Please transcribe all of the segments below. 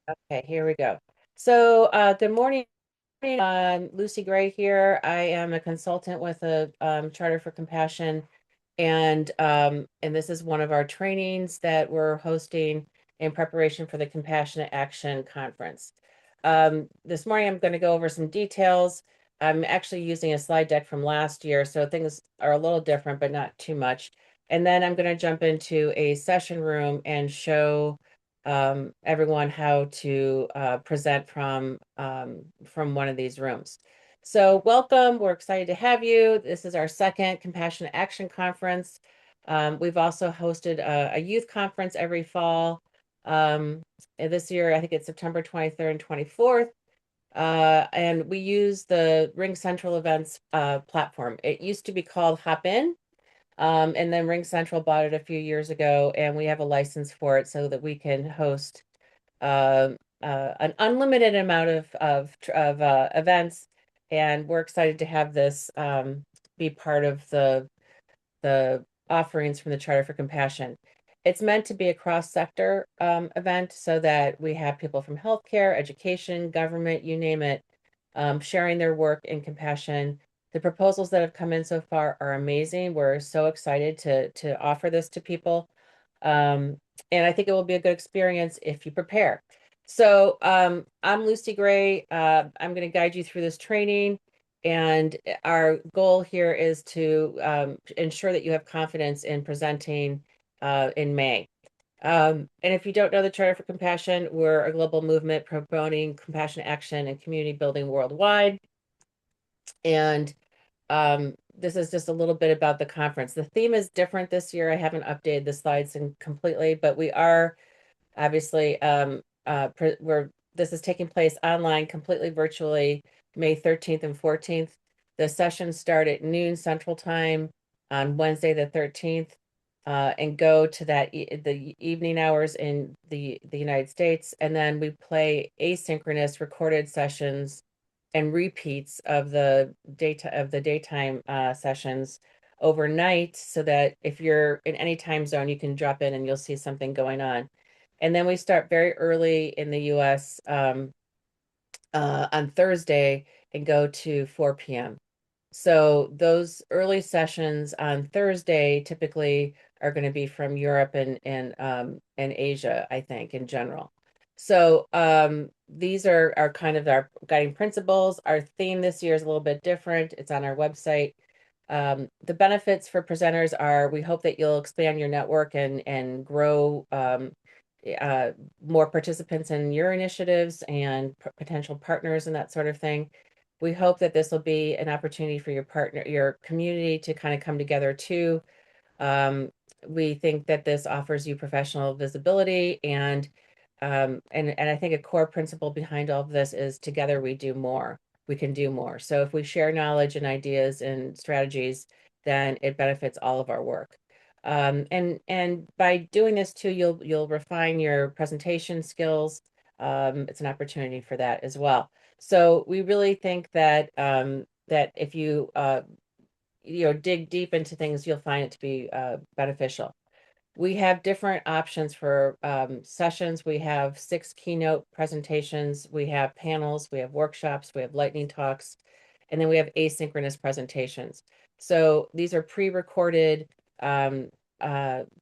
Okay, here we go. So, good morning. Lucy Gray here. I am a consultant with a Charter for Compassion, and this is one of our trainings that we're hosting in preparation for the Compassionate Action Conference. This morning, I'm going to go over some details. I'm actually using a slide deck from last year, so things are a little different, but not too much. And then I'm going to jump into a session room and show everyone how to present from one of these rooms. So welcome. We're excited to have you. This is our second Compassionate Action Conference. We've also hosted a youth conference every fall. And this year, I think it's September 23rd and 24th. And we use the Ring Central Events platform. It used to be called Hop In, and then Ring Central bought it a few years ago, and we have a license for it so that we can host an unlimited amount of events. And we're excited to have this be part of the offerings from the Charter for Compassion. It's meant to be a cross-sector event so that we have people from healthcare, education, government, you name it, sharing their work in compassion. The proposals that have come in so far are amazing. We're so excited to offer this to people. And I think it will be a good experience if you prepare. So I'm Lucy Gray. I'm going to guide you through this training. And our goal here is to ensure that you have confidence in presenting in May. And if you don't know the Charter for Compassion, we're a global movement promoting compassionate action and community building worldwide. And this is just a little bit about the conference. The theme is different this year. I haven't updated the slides completely, but we are obviously we're this is taking place online, completely virtually, May 13th and 14th. The sessions start at noon Central Time on Wednesday the 13th, and go to the evening hours in the United States, and then we play asynchronous recorded sessions and repeats of the daytime sessions overnight, so that if you're in any time zone, you can drop in and you'll see something going on. And then we start very early in the US on Thursday and go to 4 p.m. So those early sessions on Thursday typically are going to be from Europe and Asia, I think, in general. So these are kind of our guiding principles. Our theme this year is a little bit different. It's on our website. The benefits for presenters are we hope that you'll expand your network and grow more participants in your initiatives and potential partners and that sort of thing. We hope that this will be an opportunity for your community to kind of come together too. Um, we think that this offers you professional visibility and I think a core principle behind all of this is together we do more. We can do more. So if we share knowledge and ideas and strategies, then it benefits all of our work. And by doing this too, you'll refine your presentation skills. It's an opportunity for that as well. So we really think that that if you dig deep into things, you'll find it to be beneficial. We have different options for sessions. We have 6 keynote presentations. We have panels. We have workshops. We have lightning talks, and then we have asynchronous presentations. So these are pre-recorded um,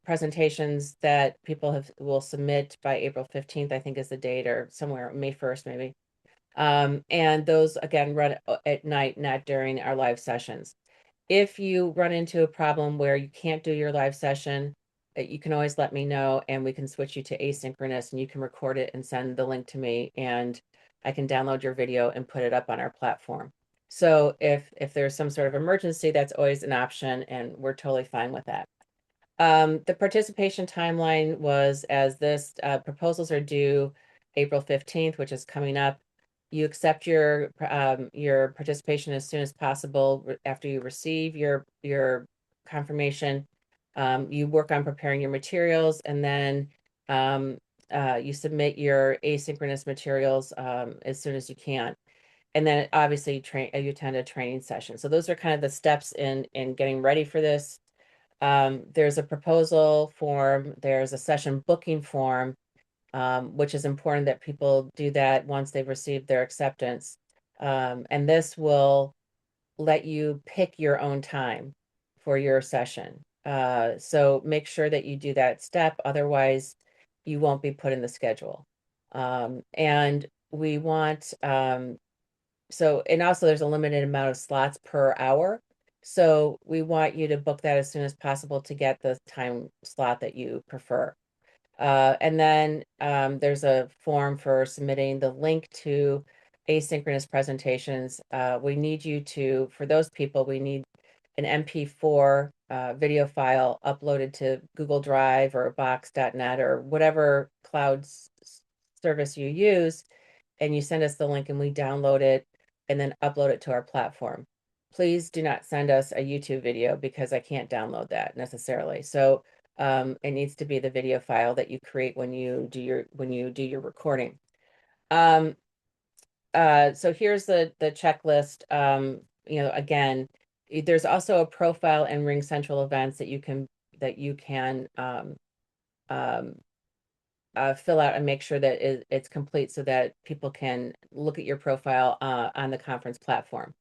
presentations that people will submit by April 15th, I think is the date, or somewhere May 1st maybe. And those again run at night, not during our live sessions. If you run into a problem where you can't do your live session, you can always let me know and we can switch you to asynchronous and you can record it and send the link to me and I can download your video and put it up on our platform. So if there's some sort of emergency, that's always an option and we're totally fine with that. The participation timeline was as this proposals are due April 15th, which is coming up. You accept your participation as soon as possible after you receive your confirmation. You work on preparing your materials, and then you submit your asynchronous materials as soon as you can. And then obviously you attend a training session. So those are kind of the steps in getting ready for this. There's a proposal form, there's a session booking form, which is important that people do that once they've received their acceptance. And this will let you pick your own time for your session. So make sure that you do that step, otherwise you won't be put in the schedule. And we want, and also there's a limited amount of slots per hour. So we want you to book that as soon as possible to get the time slot that you prefer. And then there's a form for submitting the link to asynchronous presentations. We need you to, for those people, we need an MP4 video file uploaded to Google Drive or Box.net or whatever cloud service you use, and you send us the link and we download it and then upload it to our platform. Please do not send us a YouTube video because I can't download that necessarily. So it needs to be the video file that you create when you do your recording. So here's the checklist. Again, there's also a profile in RingCentral events that you can fill out and make sure that it's complete so that people can look at your profile on the conference platform.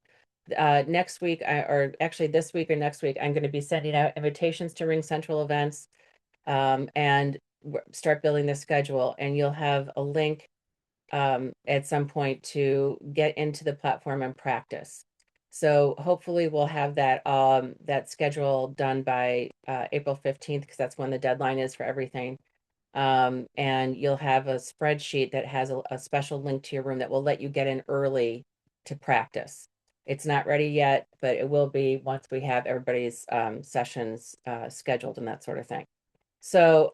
Next week, or actually this week or next week, I'm going to be sending out invitations to RingCentral events and start building the schedule. And you'll have a link at some point to get into the platform and practice. So hopefully we'll have that schedule done by April 15th, because that's when the deadline is for everything. And you'll have a spreadsheet that has a special link to your room that will let you get in early to practice. It's not ready yet, but it will be once we have everybody's sessions scheduled and that sort of thing. So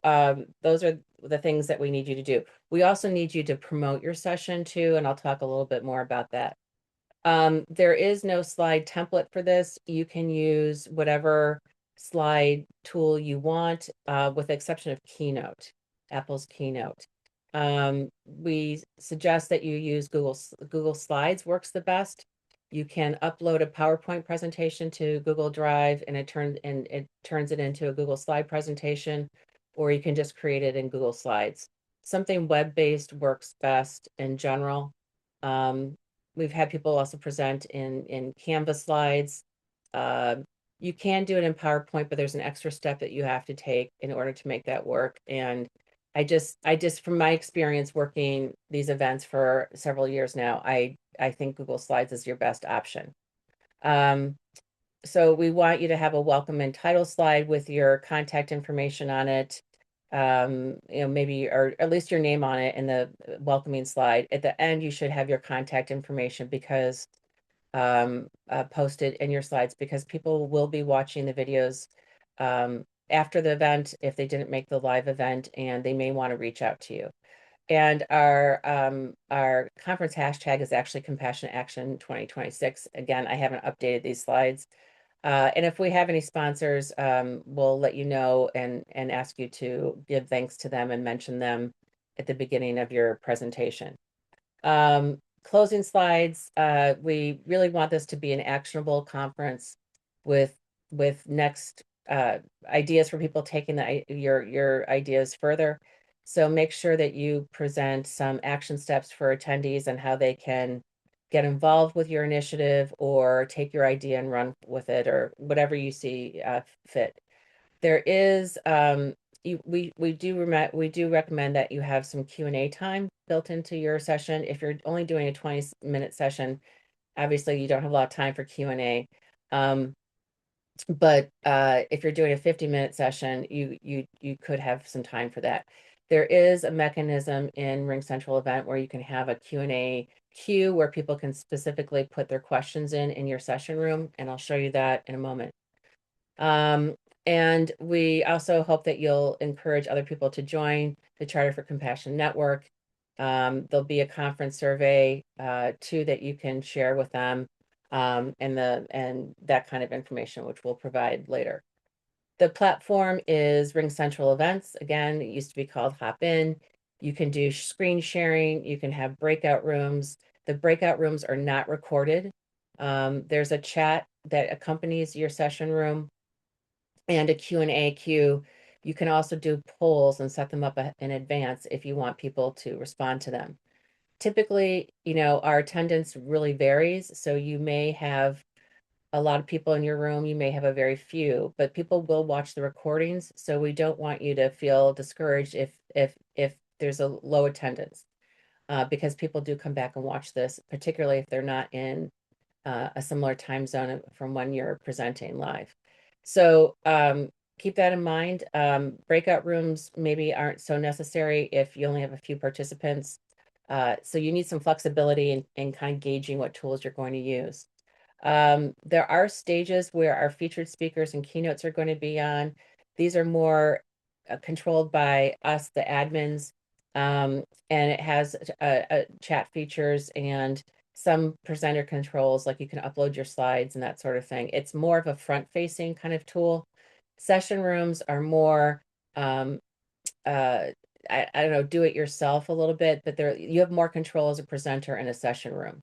those are the things that we need you to do. We also need you to promote your session too, and I'll talk a little bit more about that. There is no slide template for this. You can use whatever slide tool you want, with the exception of Keynote, Apple's Keynote. We suggest that you use Google Slides works the best. You can upload a PowerPoint presentation to Google Drive and it turns it into a Google Slide presentation, or you can just create it in Google Slides. Something web-based works best in general. We've had people also present in Canvas slides. You can do it in PowerPoint, but there's an extra step that you have to take in order to make that work. And I just from my experience working these events for several years now, I think Google Slides is your best option. So we want you to have a welcome and title slide with your contact information on it. Maybe, or at least your name on it in the welcoming slide. At the end, you should have your contact information because posted in your slides, because people will be watching the videos after the event if they didn't make the live event, and they may want to reach out to you. And our conference hashtag is actually Compassionate Action 2026. Again, I haven't updated these slides. And if we have any sponsors, we'll let you know and ask you to give thanks to them and mention them at the beginning of your presentation. Closing slides, we really want this to be an actionable conference with next ideas for people taking your ideas further. So make sure that you present some action steps for attendees and how they can get involved with your initiative or take your idea and run with it, or whatever you see fit. There is we do recommend that you have some Q&A time built into your session. If you're only doing a 20-minute session, obviously you don't have a lot of time for Q&A. But if you're doing a 50-minute session, you could have some time for that. There is a mechanism in RingCentral event where you can have a Q&A queue where people can specifically put their questions in your session room, and I'll show you that in a moment. And we also hope that you'll encourage other people to join the Charter for Compassion Network. There'll be a conference survey too that you can share with them, and that kind of information, which we'll provide later. The platform is RingCentral Events. Again, it used to be called Hopin. You can do screen sharing. You can have breakout rooms. The breakout rooms are not recorded. There's a chat that accompanies your session room and a Q&A queue. You can also do polls and set them up in advance if you want people to respond to them. Typically, our attendance really varies. So you may have a lot of people in your room, you may have a very few, but people will watch the recordings. So we don't want you to feel discouraged if there's a low attendance, because people do come back and watch this, particularly if they're not in a similar time zone from when you're presenting live. So keep that in mind. Breakout rooms maybe aren't so necessary if you only have a few participants. So you need some flexibility in kind of gauging what tools you're going to use. There are stages where our featured speakers and keynotes are going to be on. These are more controlled by us, the admins, and it has chat features and some presenter controls, like you can upload your slides and that sort of thing. It's more of a front-facing kind of tool. Session rooms are more, uh, I don't know, do it yourself a little bit, but you have more control as a presenter in a session room.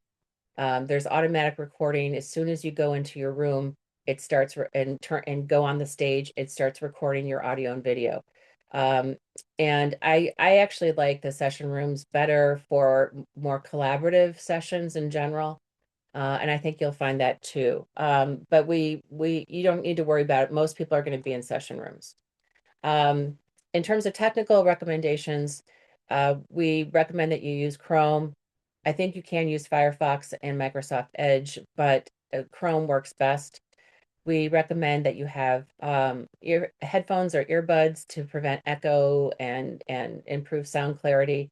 There's automatic recording. As soon as you go into your room, it starts and go on the stage, it starts recording your audio and video. And I actually like the session rooms better for more collaborative sessions in general. And I think you'll find that too. But you don't need to worry about it. Most people are going to be in session rooms. In terms of technical recommendations, we recommend that you use Chrome. I think you can use Firefox and Microsoft Edge, but Chrome works best. We recommend that you have ear headphones or earbuds to prevent echo and improve sound clarity.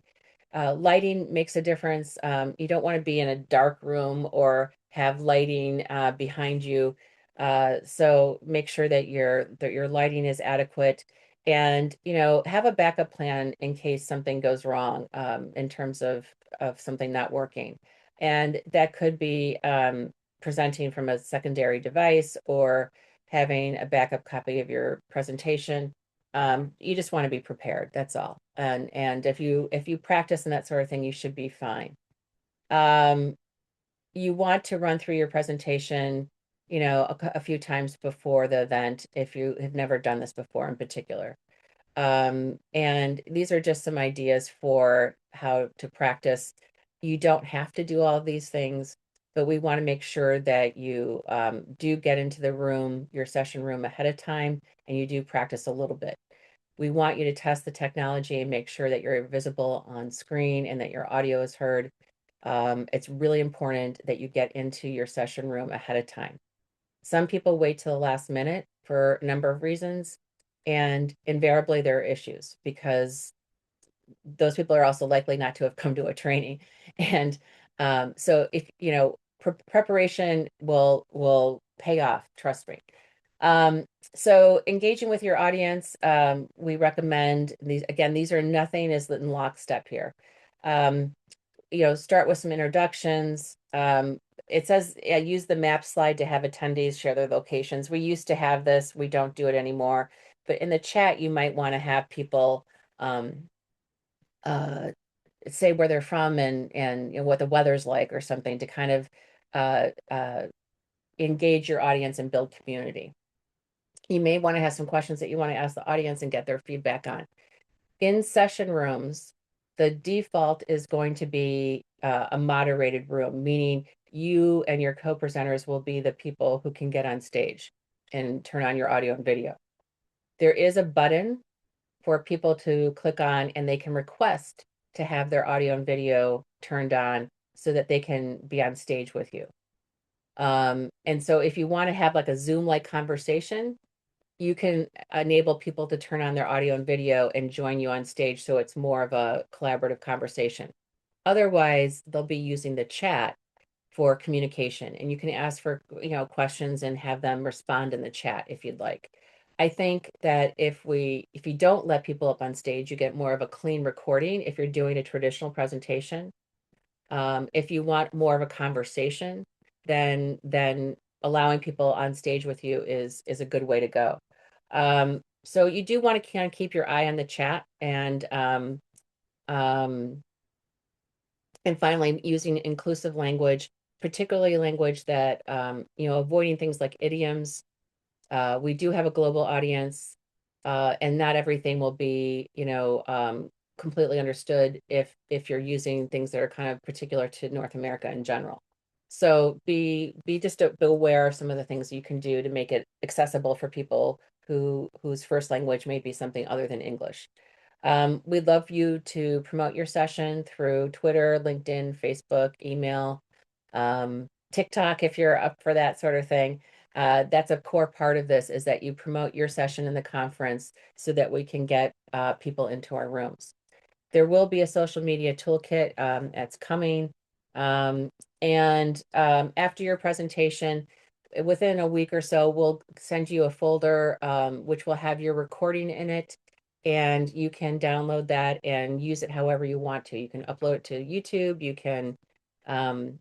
Lighting makes a difference. You don't want to be in a dark room or have lighting behind you. So make sure that your lighting is adequate, and have a backup plan in case something goes wrong, in terms of something not working. And that could be presenting from a secondary device or having a backup copy of your presentation. You just want to be prepared. That's all. And if you practice and that sort of thing, you should be fine. Um, you want to run through your presentation, a few times before the event if you have never done this before in particular. And these are just some ideas for how to practice. You don't have to do all of these things, but we want to make sure that you do get into the room, your session room ahead of time, and you do practice a little bit. We want you to test the technology and make sure that you're visible on screen and that your audio is heard. It's really important that you get into your session room ahead of time. Some people wait till the last minute for a number of reasons, and invariably there are issues because those people are also likely not to have come to a training. And so if preparation will pay off, trust me. So engaging with your audience, we recommend these. Again, these are nothing is in lockstep here. Um, start with some introductions. It says, use the map slide to have attendees share their locations. We used to have this, we don't do it anymore. But in the chat, you might want to have people uh, say where they're from and what the weather's like or something to kind of uh, uh, engage your audience and build community. You may want to have some questions that you want to ask the audience and get their feedback on. In session rooms, the default is going to be a moderated room, meaning you and your co-presenters will be the people who can get on stage and turn on your audio and video. There is a button for people to click on, and they can request to have their audio and video turned on so that they can be on stage with you. And so if you want to have like a Zoom-like conversation, you can enable people to turn on their audio and video and join you on stage so it's more of a collaborative conversation. Otherwise, they'll be using the chat for communication, and you can ask for questions and have them respond in the chat if you'd like. I think that if you don't let people up on stage, you get more of a clean recording if you're doing a traditional presentation. If you want more of a conversation, then allowing people on stage with you is a good way to go. So you do want to kind of keep your eye on the chat, um, and finally, using inclusive language, particularly language that avoiding things like idioms. We do have a global audience. and not everything will be, completely understood if you're using things that are kind of particular to North America in general. So be just aware of some of the things you can do to make it accessible for people whose first language may be something other than English. We'd love you to promote your session through Twitter, LinkedIn, Facebook, email, TikTok, if you're up for that sort of thing. That's a core part of this, is that you promote your session in the conference so that we can get people into our rooms. There will be a social media toolkit that's coming. And after your presentation, within a week or so, we'll send you a folder which will have your recording in it. And you can download that and use it however you want to. You can upload it to YouTube. You can um,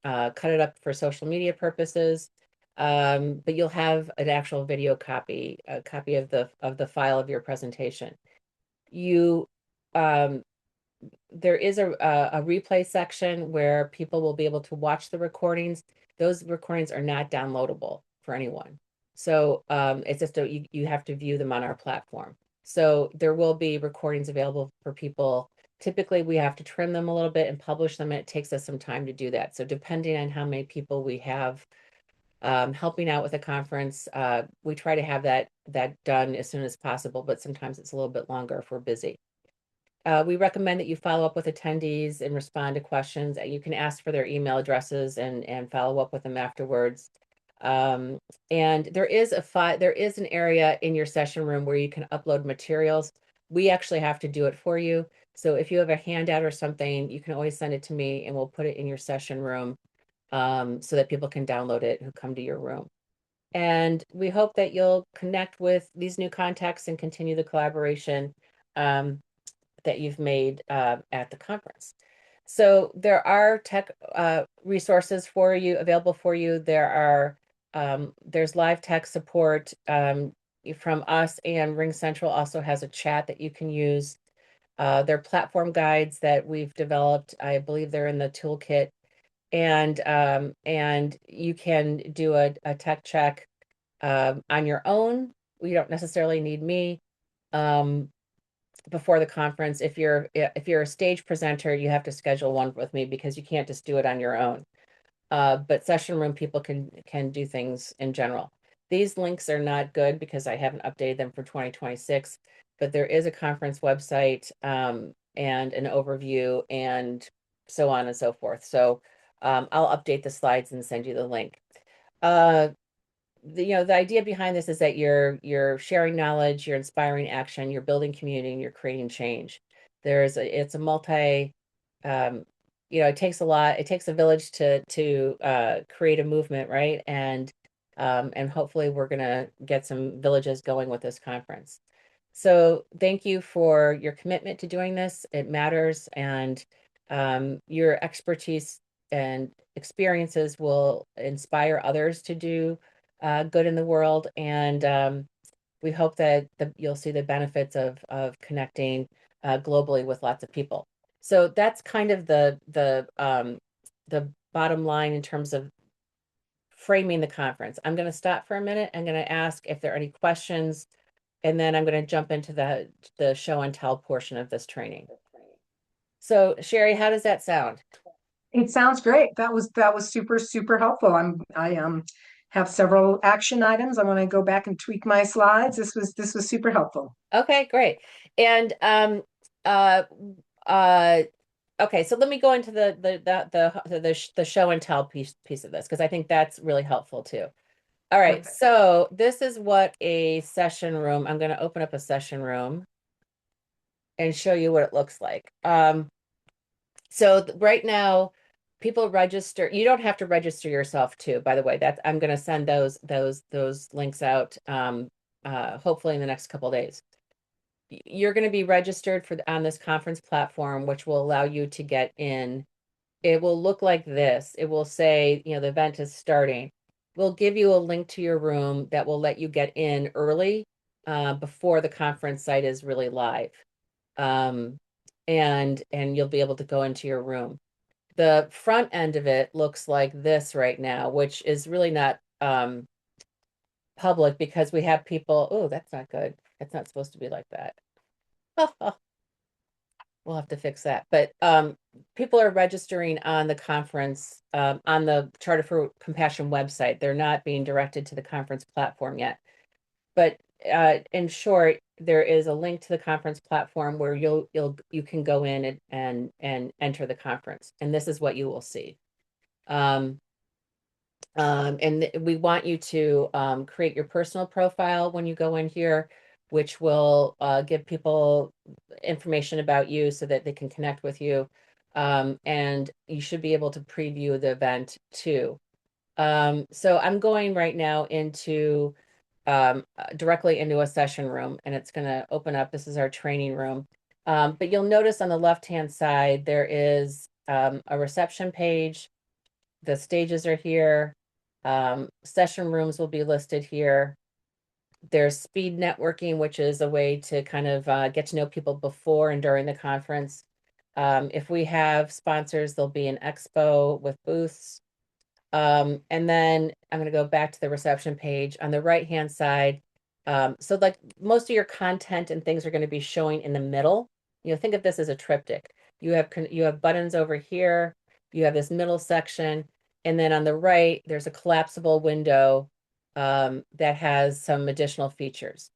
cut it up for social media purposes. But you'll have an actual video copy, a copy of the file of your presentation. You um, there is a replay section where people will be able to watch the recordings. Those recordings are not downloadable for anyone. So it's just you have to view them on our platform. So there will be recordings available for people. Typically, we have to trim them a little bit and publish them, and it takes us some time to do that. So depending on how many people we have helping out with a conference, we try to have that done as soon as possible, but sometimes it's a little bit longer if we're busy. We recommend that you follow up with attendees and respond to questions. You can ask for their email addresses and follow up with them afterwards. Um, and there is an area in your session room where you can upload materials. We actually have to do it for you. So if you have a handout or something, you can always send it to me and we'll put it in your session room so that people can download it who come to your room. And we hope that you'll connect with these new contacts and continue the collaboration. That you've made at the conference. So there are tech resources for you available for you. There's live tech support from us, and RingCentral also has a chat that you can use. There are platform guides that we've developed. I believe they're in the toolkit, and you can do a tech check on your own. You don't necessarily need me. Um, before the conference. If you're a stage presenter, you have to schedule one with me because you can't just do it on your own. But session room people can do things in general. These links are not good because I haven't updated them for 2026, but there is a conference website and an overview and so on and so forth. So I'll update the slides and send you the link. Uh, the idea behind this is that you're sharing knowledge, you're inspiring action, you're building community, and you're creating change. It's a multi, um, it takes a lot. It takes a village to create a movement, right? And hopefully we're gonna get some villages going with this conference. So thank you for your commitment to doing this. It matters, and your expertise and experiences will inspire others to do good in the world. And we hope that you'll see the benefits of connecting globally with lots of people. So that's kind of the bottom line in terms of framing the conference. I'm going to stop for a minute. I'm going to ask if there are any questions, and then I'm going to jump into the show and tell portion of this training. So Sherry, how does that sound? It sounds great. That was super, super helpful. I have several action items. I want to go back and tweak my slides. This was super helpful. Okay, great. And uh uh okay, so let me go into the show and tell piece of this because I think that's really helpful too. All right, Perfect. so this is what a session room. I'm going to open up a session room and show you what it looks like. So right now, people register. You don't have to register yourself too, by the way. That's I'm going to send those links out hopefully in the next couple of days. You're going to be registered on this conference platform, which will allow you to get in. It will look like this. It will say, the event is starting. We'll give you a link to your room that will let you get in early before the conference site is really live. Um, and you'll be able to go into your room. The front end of it looks like this right now, which is really not public because we have people. Oh, that's not good. It's not supposed to be like that. We'll have to fix that. But people are registering on the conference, on the Charter for Compassion website. They're not being directed to the conference platform yet. But in short, there is a link to the conference platform where you can go in and enter the conference, and this is what you will see. Um, and we want you to create your personal profile when you go in here, which will give people information about you so that they can connect with you. And you should be able to preview the event too. So I'm going right now into directly into a session room, and it's going to open up. This is our training room. But you'll notice on the left-hand side, there is a reception page. The stages are here. Session rooms will be listed here. There's speed networking, which is a way to kind of get to know people before and during the conference. If we have sponsors, there'll be an expo with booths. And then I'm going to go back to the reception page on the right-hand side. So like most of your content and things are going to be showing in the middle. Think of this as a triptych. You have buttons over here. You have this middle section. And then on the right, there's a collapsible window that has some additional features.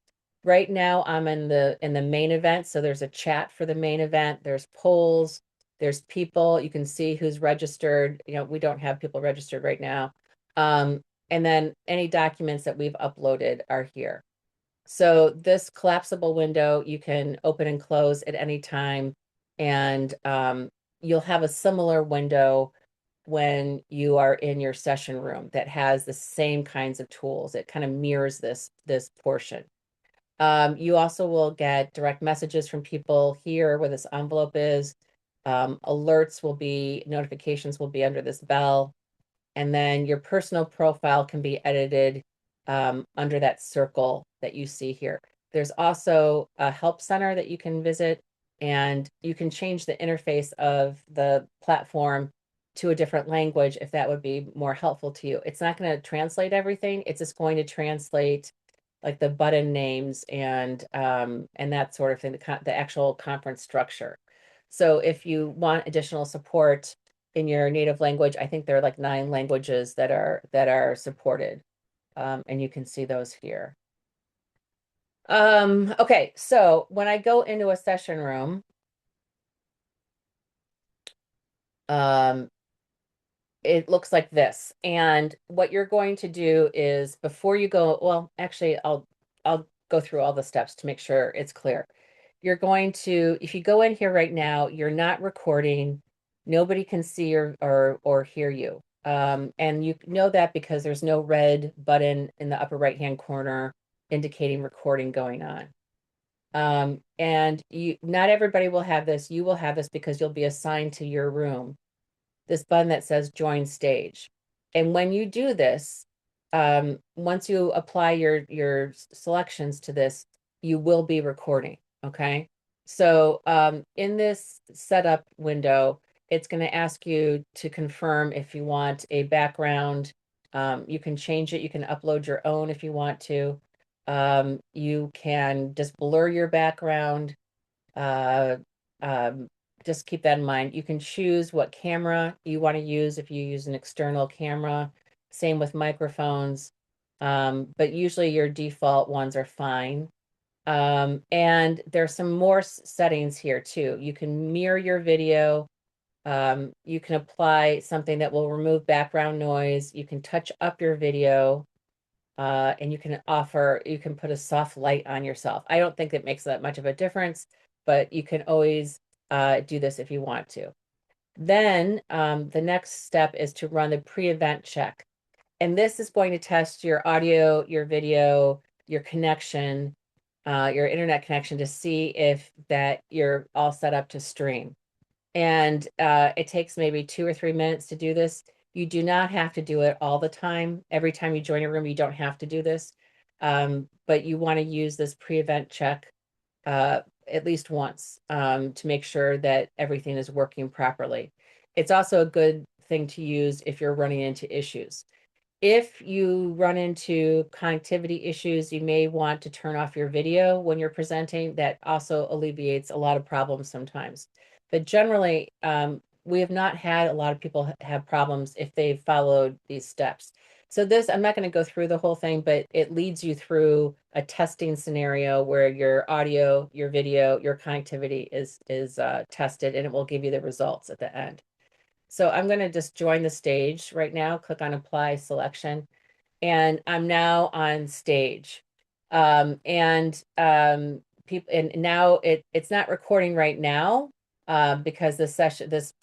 Right now, I'm in the main event. So there's a chat for the main event. There's polls. There's people. You can see who's registered. We don't have people registered right now. And then any documents that we've uploaded are here. So this collapsible window, you can open and close at any time. And you'll have a similar window when you are in your session room that has the same kinds of tools. It kind of mirrors this portion. You also will get direct messages from people here where this envelope is. Notifications will be under this bell. And then your personal profile can be edited under that circle that you see here. There's also a help center that you can visit, and you can change the interface of the platform to a different language if that would be more helpful to you. It's not going to translate everything. It's just going to translate like the button names and that sort of thing, the actual conference structure. So if you want additional support in your native language, I think there are like 9 languages that are supported. And you can see those here. Okay, so when I go into a session room, it looks like this. And what you're going to do is before you go, well, actually, I'll go through all the steps to make sure it's clear. You're going to, if you go in here right now, you're not recording. Nobody can see or hear you. And you know that because there's no red button in the upper right-hand corner indicating recording going on. And not everybody will have this. You will have this because you'll be assigned to your room this button that says join stage. And when you do this, once you apply your selections to this, you will be recording. Okay. So in this setup window, it's going to ask you to confirm if you want a background. You can change it. You can upload your own if you want to. You can just blur your background. Uh, um, just keep that in mind. You can choose what camera you want to use if you use an external camera. Same with microphones. But usually your default ones are fine. And there's some more settings here too. You can mirror your video. You can apply something that will remove background noise. You can touch up your video. And you can put a soft light on yourself. I don't think it makes that much of a difference, but you can always do this if you want to. Then the next step is to run the pre-event check. And this is going to test your audio, your video, your connection, your internet connection to see if that you're all set up to stream. And it takes maybe 2 or 3 minutes to do this. You do not have to do it all the time. Every time you join a room, you don't have to do this. But you want to use this pre-event check at least once to make sure that everything is working properly. It's also a good thing to use if you're running into issues. If you run into connectivity issues, you may want to turn off your video when you're presenting. That also alleviates a lot of problems sometimes. But generally, we have not had a lot of people have problems if they've followed these steps. So this, I'm not going to go through the whole thing, but it leads you through a testing scenario where your audio, your video, your connectivity is tested, and it will give you the results at the end. So I'm going to just join the stage right now, click on apply selection, and I'm now on stage. People, and now it's not recording right now because this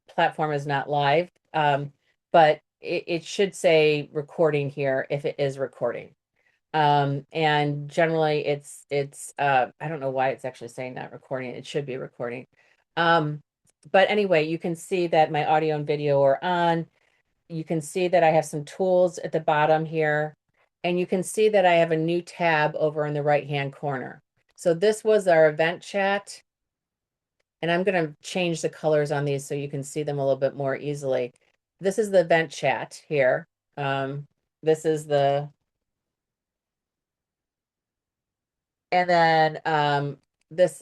platform is not live. But it should say recording here if it is recording. And generally it's I don't know why it's actually saying not recording. It should be recording. Um, but anyway, you can see that my audio and video are on. You can see that I have some tools at the bottom here, and you can see that I have a new tab over in the right-hand corner. So this was our event chat, and I'm going to change the colors on these so you can see them a little bit more easily. This is the event chat here. This is and then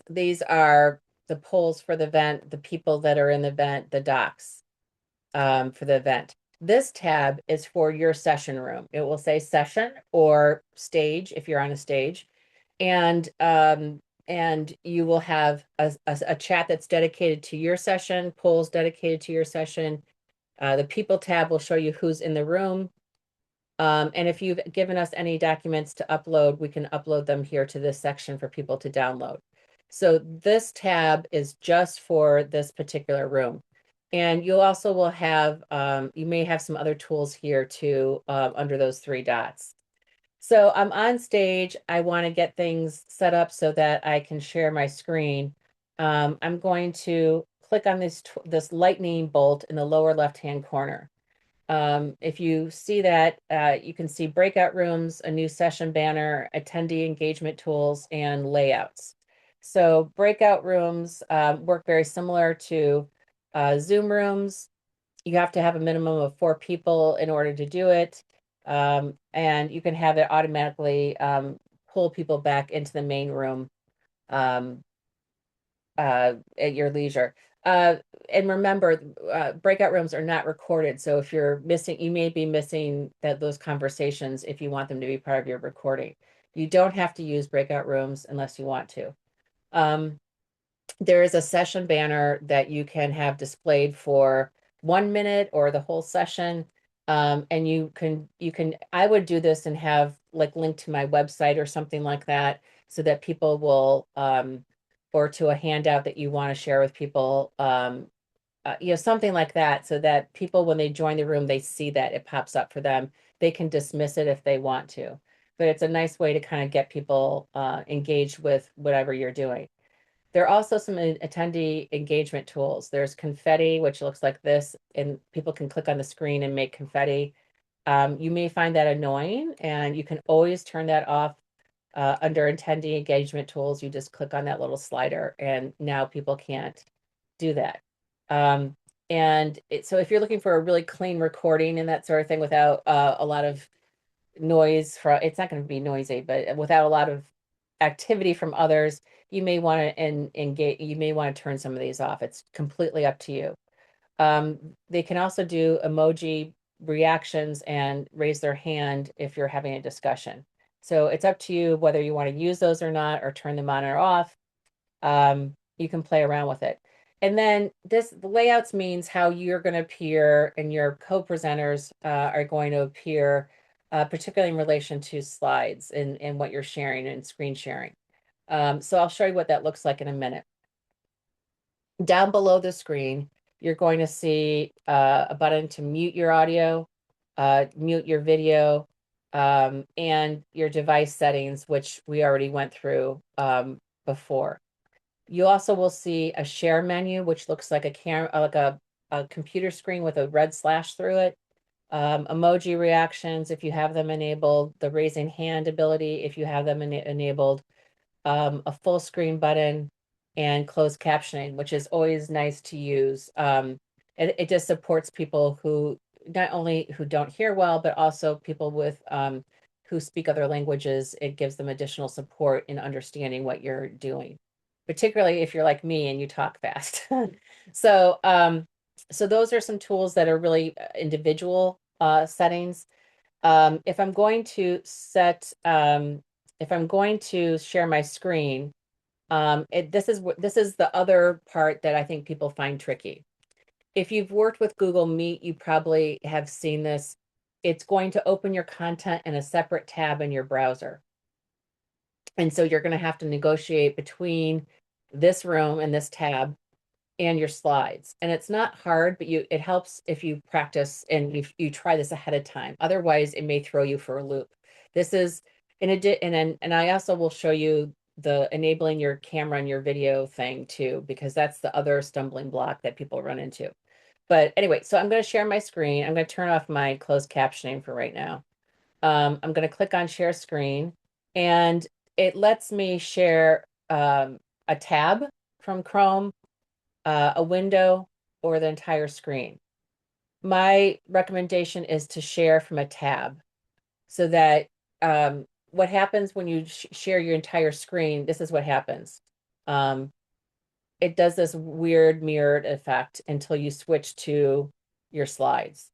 these are the polls for the event, the people that are in the event, the docs for the event. This tab is for your session room. It will say session or stage if you're on a stage. And you will have a chat that's dedicated to your session, polls dedicated to your session. The people tab will show you who's in the room. And if you've given us any documents to upload, we can upload them here to this section for people to download. So this tab is just for this particular room. And you also will have, you may have some other tools here too, under those three dots. So I'm on stage. I want to get things set up so that I can share my screen. I'm going to click on this lightning bolt in the lower left-hand corner. If you see that, you can see breakout rooms, a new session banner, attendee engagement tools, and layouts. So breakout rooms work very similar to Zoom rooms. You have to have a minimum of 4 people in order to do it. And you can have it automatically pull people back into the main room um, at your leisure. And remember, breakout rooms are not recorded. So if you're missing, you may be missing those conversations if you want them to be part of your recording. You don't have to use breakout rooms unless you want to. There is a session banner that you can have displayed for 1 minute or the whole session. And I would do this and have like linked to my website or something like that so that people will, or to a handout that you want to share with people, something like that, so that people, when they join the room, they see that it pops up for them. They can dismiss it if they want to, but it's a nice way to kind of get people engaged with whatever you're doing. There are also some attendee engagement tools. There's confetti, which looks like this, and people can click on the screen and make confetti. You may find that annoying, and you can always turn that off under attendee engagement tools. You just click on that little slider, and now people can't do that. So if you're looking for a really clean recording and that sort of thing without a lot of noise from, it's not going to be noisy, but without a lot of activity from others, you may want to engage, you may want to turn some of these off. It's completely up to you. They can also do emoji reactions and raise their hand if you're having a discussion. So it's up to you whether you want to use those or not, or turn them on or off. You can play around with it. And then the layouts means how you're going to appear and your co-presenters are going to appear, particularly in relation to slides and what you're sharing and screen sharing. So I'll show you what that looks like in a minute. Down below the screen, you're going to see a button to mute your audio, mute your video, and your device settings, which we already went through before. You also will see a share menu, which looks like a computer screen with a red slash through it. Emoji reactions, if you have them enabled, the raising hand ability, if you have them enabled, a full screen button, and closed captioning, which is always nice to use. It just supports people who not only who don't hear well, but also people with who speak other languages. It gives them additional support in understanding what you're doing, particularly if you're like me and you talk fast. So, so those are some tools that are really individual settings. If I'm going to if I'm going to share my screen, this is the other part that I think people find tricky. If you've worked with Google Meet, you probably have seen this. It's going to open your content in a separate tab in your browser. And so you're going to have to negotiate between this room and this tab and your slides. And it's not hard, but it helps if you practice and you try this ahead of time. Otherwise, it may throw you for a loop. This is and I also will show you the enabling your camera and your video thing too, because that's the other stumbling block that people run into. But anyway, so I'm going to share my screen. I'm going to turn off my closed captioning for right now. I'm going to click on share screen, and it lets me share a tab from Chrome, a window, or the entire screen. My recommendation is to share from a tab so that what happens when you share your entire screen, this is what happens. Um, it does this weird mirrored effect until you switch to your slides.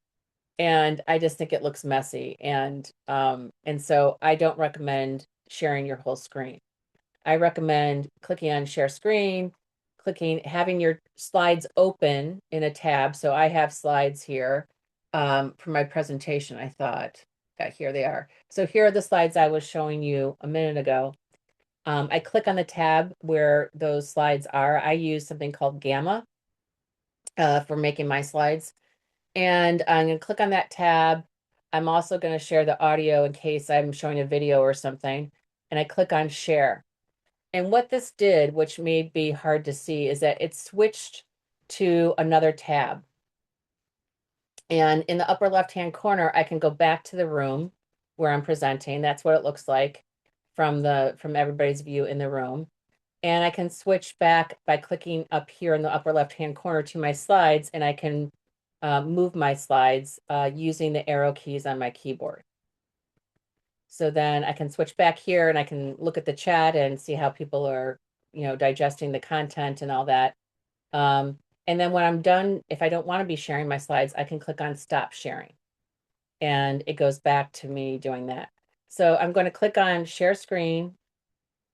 And I just think it looks messy. And so I don't recommend sharing your whole screen. I recommend clicking on share screen, having your slides open in a tab. So I have slides here for my presentation, I thought. Yeah, here they are. So here are the slides I was showing you a minute ago. I click on the tab where those slides are. I use something called Gamma for making my slides. And I'm going to click on that tab. I'm also going to share the audio in case I'm showing a video or something. And I click on share. And what this did, which may be hard to see, is that it switched to another tab. And in the upper left-hand corner, I can go back to the room where I'm presenting. That's what it looks like from everybody's view in the room. And I can switch back by clicking up here in the upper left-hand corner to my slides, and I can move my slides using the arrow keys on my keyboard. So then I can switch back here and I can look at the chat and see how people are, digesting the content and all that. And then when I'm done, if I don't want to be sharing my slides, I can click on stop sharing. And it goes back to me doing that. So I'm going to click on share screen,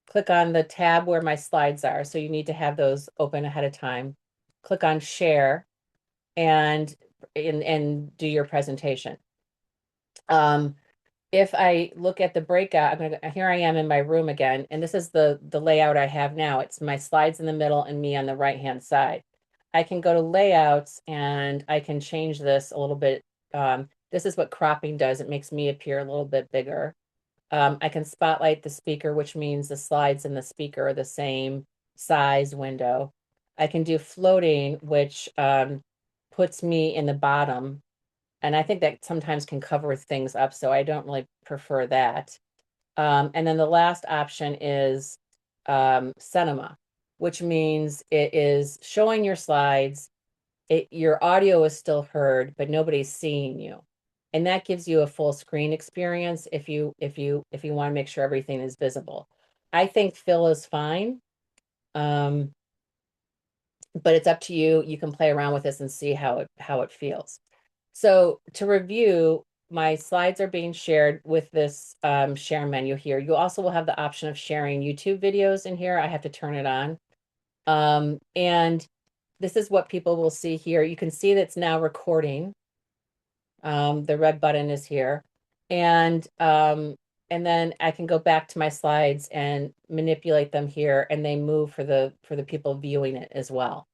click on the tab where my slides are. So you need to have those open ahead of time. Click on share and do your presentation. If I look at the breakout, here I am in my room again, and this is the layout I have now. It's my slides in the middle and me on the right-hand side. I can go to layouts and I can change this a little bit. This is what cropping does. It makes me appear a little bit bigger. I can spotlight the speaker, which means the slides and the speaker are the same size window. I can do floating, which puts me in the bottom. And I think that sometimes can cover things up, so I don't really prefer that. And then the last option is cinema, which means it is showing your slides. Your audio is still heard, but nobody's seeing you. And that gives you a full screen experience if you want to make sure everything is visible. I think fill is fine. But it's up to you. You can play around with this and see how it feels. So to review, my slides are being shared with this share menu here. You also will have the option of sharing YouTube videos in here. I have to turn it on. And this is what people will see here. You can see that it's now recording. The red button is here. And then I can go back to my slides and manipulate them here, and they move for the people viewing it as well.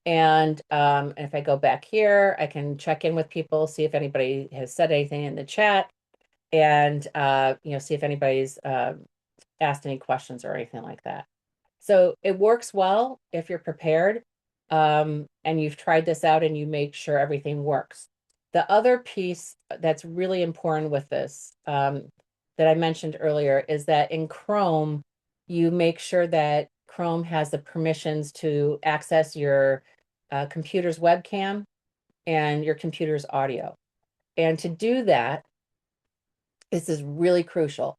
And if I go back here, I can check in with people, see if anybody has said anything in the chat, and see if anybody's asked any questions or anything like that. So it works well if you're prepared and you've tried this out and you make sure everything works. The other piece that's really important with this that I mentioned earlier is that in Chrome, you make sure that Chrome has the permissions to access your computer's webcam and your computer's audio. And to do that, this is really crucial.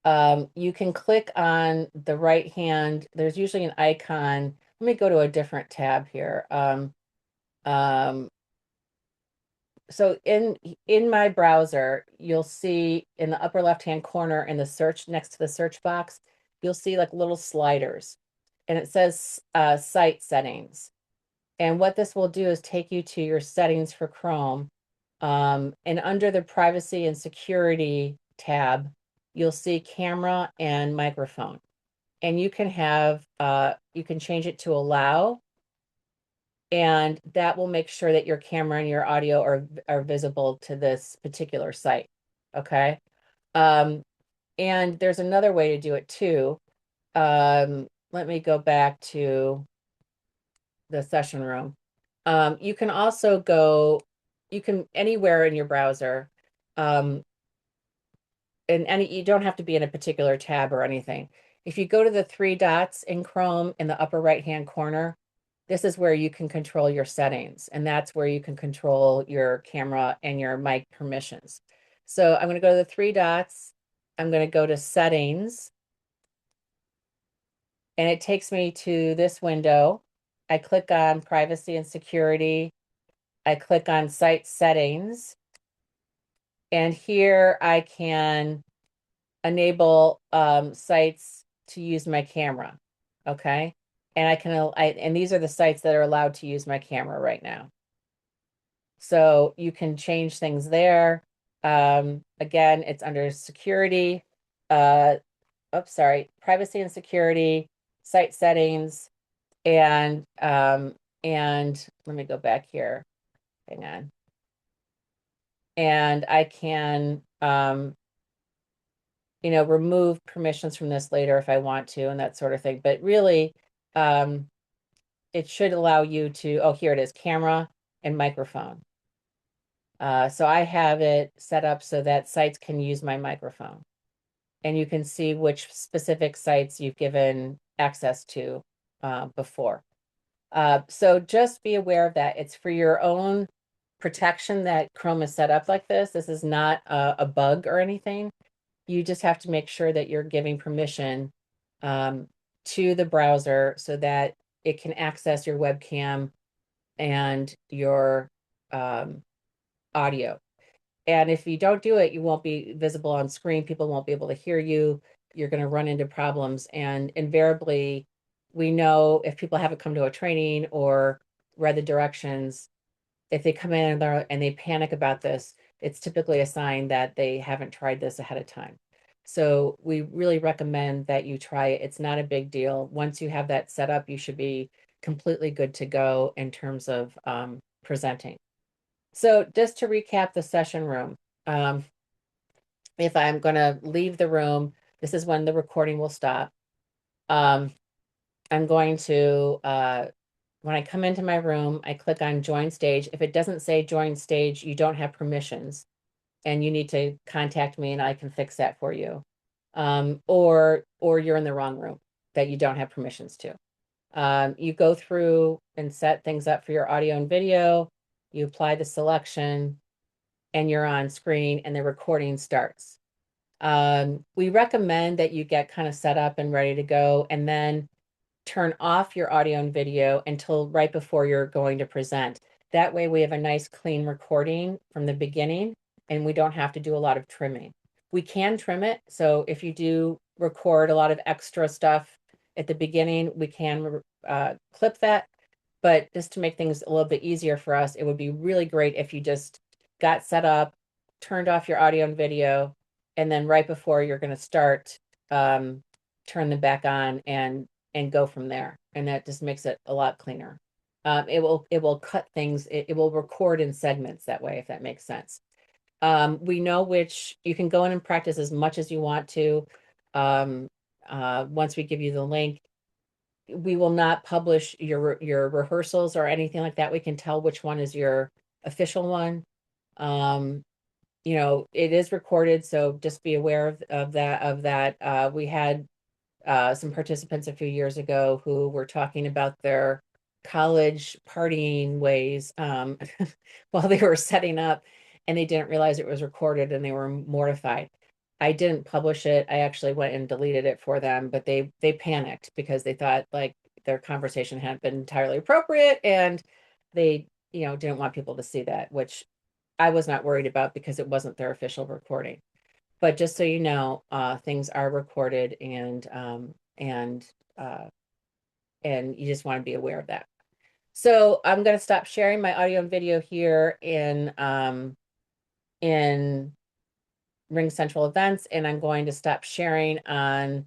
You can click on the right hand. There's usually an icon. Let me go to a different tab here. Um, so in my browser, you'll see in the upper left-hand corner in the search next to the search box, you'll see like little sliders, and it says site settings. And what this will do is take you to your settings for Chrome. And under the privacy and security tab, you'll see camera and microphone. And you can you can change it to allow, and that will make sure that your camera and your audio are visible to this particular site. Okay. Um, and there's another way to do it too. Let me go back to the session room. You can also you can anywhere in your browser, um, and you don't have to be in a particular tab or anything. If you go to the three dots in Chrome in the upper right-hand corner, this is where you can control your settings, and that's where you can control your camera and your mic permissions. So I'm going to go to the three dots. I'm going to go to settings, and it takes me to this window. I click on privacy and security. I click on site settings, and here I can enable sites to use my camera. Okay. And and these are the sites that are allowed to use my camera right now. So you can change things there. Again, it's under security. Oops, sorry, privacy and security, site settings, and let me go back here. Hang on. And I can remove permissions from this later if I want to and that sort of thing. But really, um, it should allow you to, oh, here it is, camera and microphone. So I have it set up so that sites can use my microphone. And you can see which specific sites you've given access to before. So just be aware of that. It's for your own protection that Chrome is set up like this. This is not a bug or anything. You just have to make sure that you're giving permission to the browser so that it can access your webcam and your audio. And if you don't do it, you won't be visible on screen. People won't be able to hear you. You're going to run into problems. And invariably, we know if people haven't come to a training or read the directions, if they come in and they panic about this, it's typically a sign that they haven't tried this ahead of time. So we really recommend that you try it. It's not a big deal. Once you have that set up, you should be completely good to go in terms of presenting. So just to recap the session room, um, if I'm going to leave the room, this is when the recording will stop. I'm going to, when I come into my room, I click on join stage. If it doesn't say join stage, you don't have permissions and you need to contact me and I can fix that for you. Or you're in the wrong room that you don't have permissions to. You go through and set things up for your audio and video. You apply the selection and you're on screen and the recording starts. We recommend that you get kind of set up and ready to go and then turn off your audio and video until right before you're going to present. That way we have a nice clean recording from the beginning and we don't have to do a lot of trimming. We can trim it. So if you do record a lot of extra stuff at the beginning, we can clip that. But just to make things a little bit easier for us, it would be really great if you just got set up, turned off your audio and video, and then right before you're going to start, turn them back on and go from there. And that just makes it a lot cleaner. It will cut things. It will record in segments that way, if that makes sense. We know which you can go in and practice as much as you want to. Once we give you the link, we will not publish your rehearsals or anything like that. We can tell which one is your official one. It is recorded, so just be aware of that. We had some participants a few years ago who were talking about their college partying ways while they were setting up. and they didn't realize it was recorded and they were mortified. I didn't publish it. I actually went and deleted it for them, but they panicked because they thought like their conversation hadn't been entirely appropriate, and they, didn't want people to see that, which I was not worried about because it wasn't their official recording. But just so you know, things are recorded, uh, and you just want to be aware of that. So I'm going to stop sharing my audio and video here in Ring Central Events, and I'm going to stop sharing on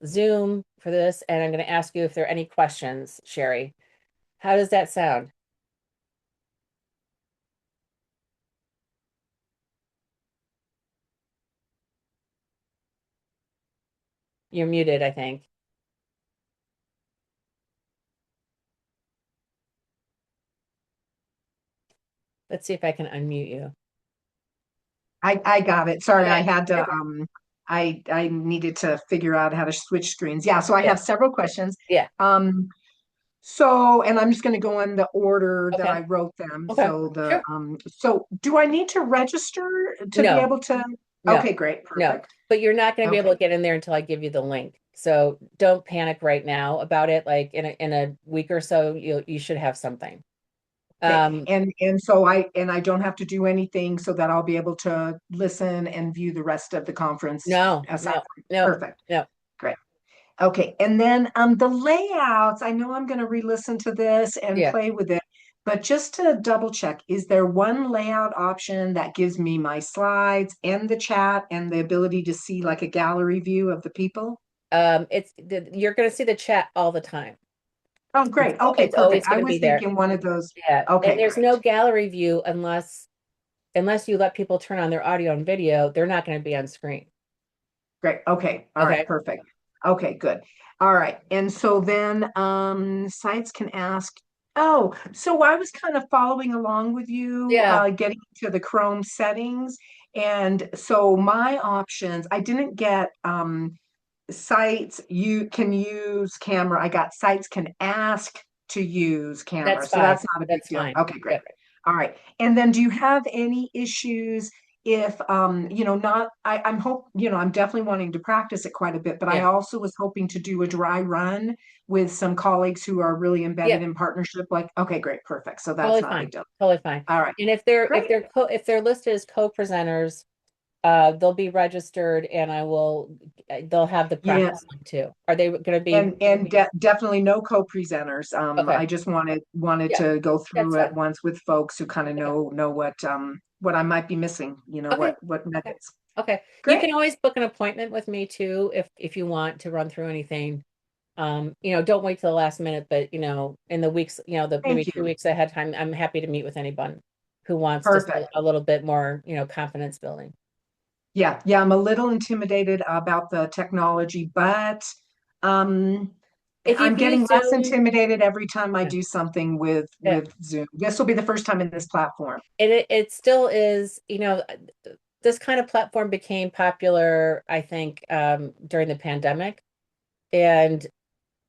Zoom for this, and I'm going to ask you if there are any questions, Sherry. How does that sound? You're muted, I think. Let's see if I can unmute you. I got it. Sorry, I Okay. had to I needed to figure out how to switch screens. Yeah, so I Yeah. have several questions. Yeah. Um so and I'm just going to go in the order that Okay. I wrote them. Okay. Sure. So do I need to register to be No, able to no, Okay, great. no. Perfect. But you're not going to be able Okay. to get in there until I give you the link. So don't panic right now about it. Like in a week or so, you should have something. Okay. Um, And I don't have to do anything so that I'll be able to listen and view the rest of the conference no, aside no, from no, perfect. no. Great. Okay, and then the layouts, I know I'm going to re-listen to this and Yeah. play with it, but just to double check, is there one layout option that gives me my slides and the chat and the ability to see like a gallery view of the people? You're going to see the chat all the time. Oh, great. Okay, It's always perfect. going I to be was there. thinking one of those. Yeah. And Okay, there's no great. gallery view unless you let people turn on their audio and video, they're not going to be on screen. Great. Okay. All right, Okay. perfect. Okay, good. All right. And so then sites can ask, oh, so I was kind of following along with you, Yeah. getting to the Chrome settings. And so my options, I didn't get sites you can use camera. I got sites can ask to use camera. That's So fine. that's not a big That's deal. fine. Okay, great. Yep. All right. And then do you have any issues if not I'm I'm definitely wanting to practice it quite a bit, but I Yeah. also was hoping to do a dry run with some colleagues who are really embedded Yeah. in partnership. Like, okay, great, perfect. So that's Totally not a fine. big deal. Totally fine. All right, And great. if they're listed as co-presenters, they'll be registered, and they'll have the Yeah. practice link too. Are they going to be? And definitely no co-presenters. Okay. I just wanted Yeah, to go that's through it fine. once with folks who kind of Okay. know what I might be missing, Okay. what Okay. methods. Okay. You Great. can always book an appointment with me too if you want to run through anything. Don't wait till the last minute, but in the weeks, the maybe Thank 2 weeks you. ahead of time, I'm happy to meet with anyone who wants just Perfect. a little bit more, confidence building. Yeah, yeah, I'm a little intimidated about the technology, but um, If I'm you've getting used less Zoom, intimidated every time I yeah, do something with yeah. Zoom. This will be the first time in this platform. It still is, this kind of platform became popular, I think, during the pandemic. And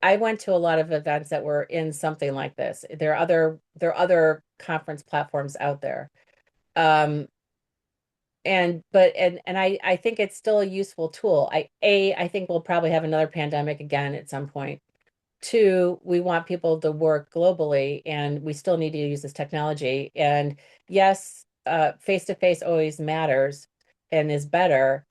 I went to a lot of events that were in something like this. There are other conference platforms out there. Um, and I think it's still a useful tool. I think we'll probably have another pandemic again at some point. Two, we want people to work globally, and we still need to use this technology. And yes, face to face always matters and is better,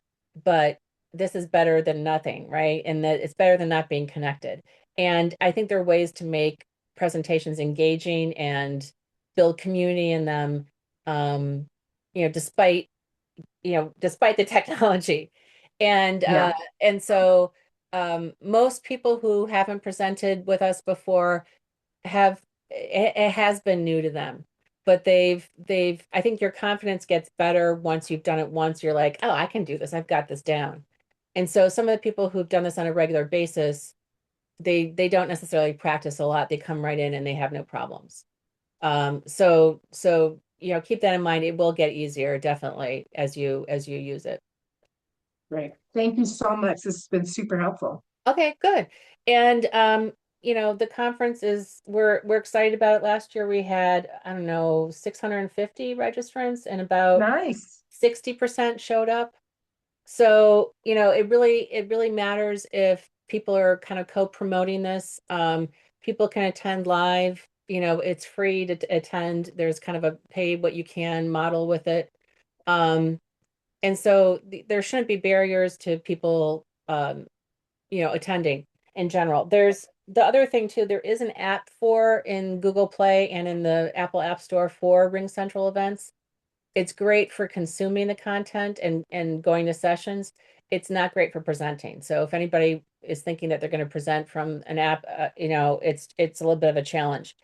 but this is better than nothing, right? And that it's better than not being connected. And I think there are ways to make presentations engaging and build community in them, um, despite the technology. And Yeah, most people who haven't presented with us before have it has been new to them. But I think your confidence gets better once you've done it once. You're like, oh, I can do this. I've got this down. And so some of the people who've done this on a regular basis, they don't necessarily practice a lot. They come right in and they have no problems. So keep that in mind. It will get easier definitely as you use it. great. Thank you so much. This has been super helpful. Okay, good. And the conference is, we're excited about it. Last year we had, I don't know, 650 registrants and about Nice. 60% showed up. So, it really matters if people are kind of co-promoting this. People can attend live, it's free to attend. There's kind of a pay what you can model with it. Um, and so there shouldn't be barriers to people, attending in general. There's the other thing too, there is an app for in Google Play and in the Apple App Store for Ring Central events. It's great for consuming the content and going to sessions. It's not great for presenting. So if anybody is thinking that they're going to present from an app, it's a little bit of a challenge.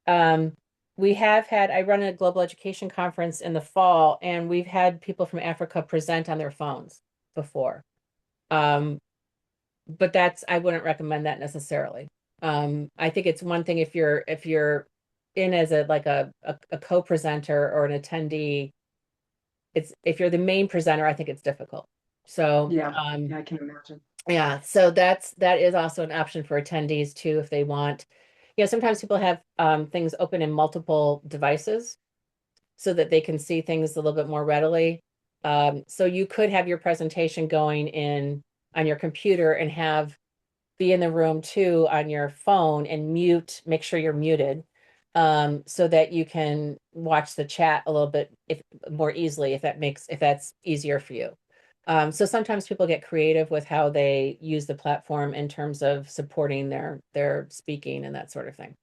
Um, I run a global education conference in the fall, and we've had people from Africa present on their phones before. Um, but I wouldn't recommend that necessarily. I think it's one thing if you're in as a co-presenter or an attendee. It's if you're the main presenter, I think it's difficult. So, Yeah, yeah, I can imagine. yeah, so that is also an option for attendees too, if they want. Sometimes people have things open in multiple devices so that they can see things a little bit more readily. So you could have your presentation going in on your computer and be in the room too on your phone and make sure you're muted, so that you can watch the chat a little bit more easily if that's easier for you. So sometimes people get creative with how they use the platform in terms of supporting their speaking and that sort of thing.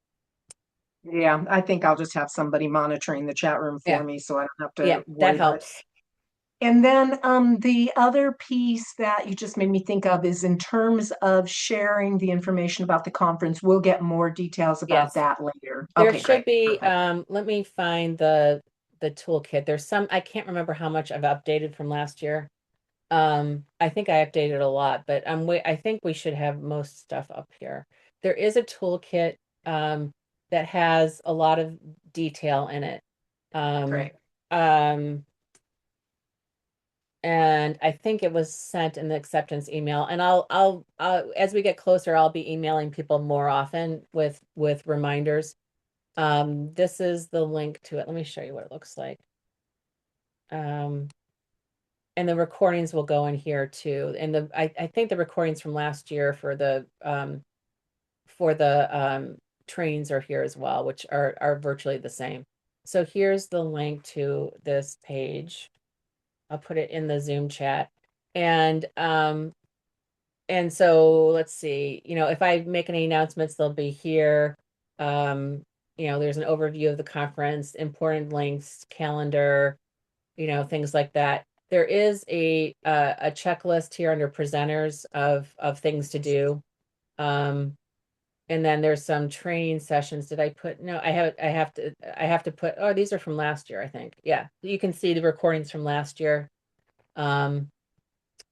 Yeah, I think I'll just have somebody monitoring the chat room for Yeah, me so I don't have yeah, to that worry about it. helps. And then the other piece that you just made me think of is in terms of sharing the information about the conference, we'll get more details about Yes, that later. there Okay, should great. be. Perfect. Let me find the toolkit. There's some, I can't remember how much I've updated from last year. I think I updated a lot, but I think we should have most stuff up here. There is a toolkit that has a lot of detail in it. Um, Great. um, and I think it was sent in the acceptance email. And as we get closer, I'll be emailing people more often with reminders. This is the link to it. Let me show you what it looks like. Um, and the recordings will go in here too. And I think the recordings from last year for the trains are here as well, which are virtually the same. So here's the link to this page. I'll put it in the Zoom chat. And so let's see, if I make any announcements, they'll be here. There's an overview of the conference, important links, calendar, things like that. There is a checklist here under presenters of things to do. Um, and then there's some training sessions. Did I put, no, I have to put, oh, these are from last year, I think. Yeah, you can see the recordings from last year. Um,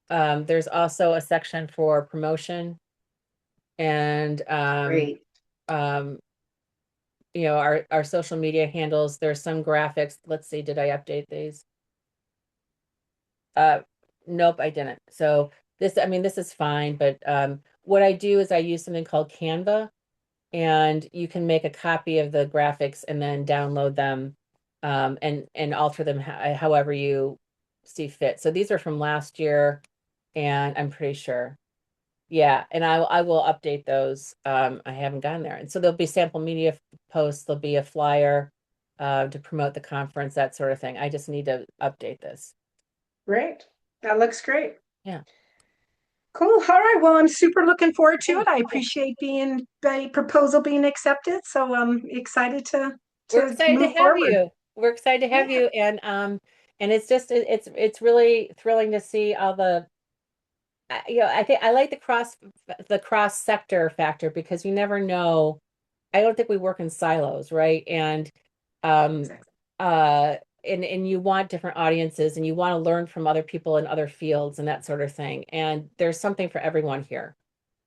there's also a section for promotion and Great. um, our social media handles. There's some graphics. Let's see, did I update these? Uh, nope, I didn't. So this is fine, but what I do is I use something called Canva, and you can make a copy of the graphics and then download them, and alter them however you see fit. So these are from last year, and I'm pretty sure. Yeah, and I will update those. I haven't gotten there. And so there'll be sample media posts, there'll be a flyer to promote the conference, that sort of thing. I just need to update this. Great. That looks great. Yeah. Cool. All right. Well, I'm super looking forward to Yeah, it. I cool. appreciate the proposal being accepted. So I'm excited We're to excited to move have forward. you. We're excited to have Yeah. you. And it's really thrilling to see all I think I like the cross sector factor because you never know. I don't think we work in silos, right? Um Exactly. uh and you want different audiences and you want to learn from other people in other fields and that sort of thing. And there's something for everyone here.